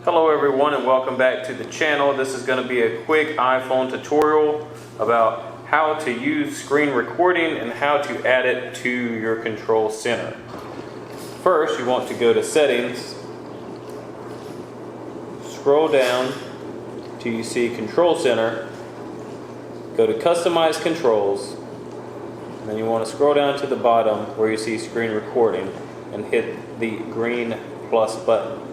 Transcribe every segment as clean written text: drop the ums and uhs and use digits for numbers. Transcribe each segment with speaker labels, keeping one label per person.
Speaker 1: Hello everyone and welcome back to the channel. This is going to be a quick iPhone tutorial about how to use screen recording and how to add it to your control center. First, you want to go to settings, scroll down till you see control center, go to customize controls, and then you want to scroll down to the bottom where you see screen recording and hit the green plus button.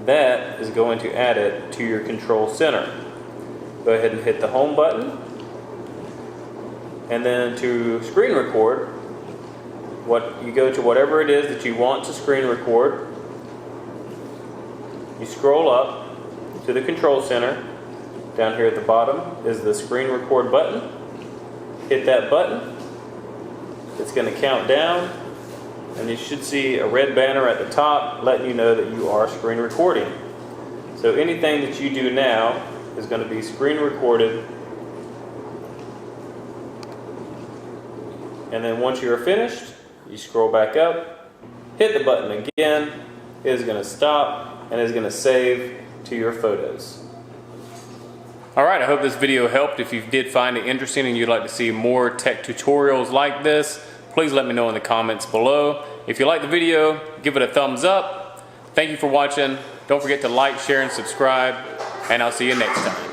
Speaker 1: That is going to add it to your control center. Go ahead and hit the home button, and then to screen record, you go to whatever it is that you want to screen record. You scroll up to the control center. Down here at the bottom is the screen record button. Hit that button. It's going to count down, and you should see a red banner at the top letting you know that you are screen recording. So anything that you do now is going to be screen recorded. And then once you're finished, you scroll back up, hit the button again, it is going to stop and is going to save to your photos. Alright, I hope this video helped. If you did find it interesting and you'd like to see more tech tutorials like this, please let me know in the comments below. If you like the video, give it a thumbs up. Thank you for watching. Don't forget to like, share, and subscribe, and I'll see you next time.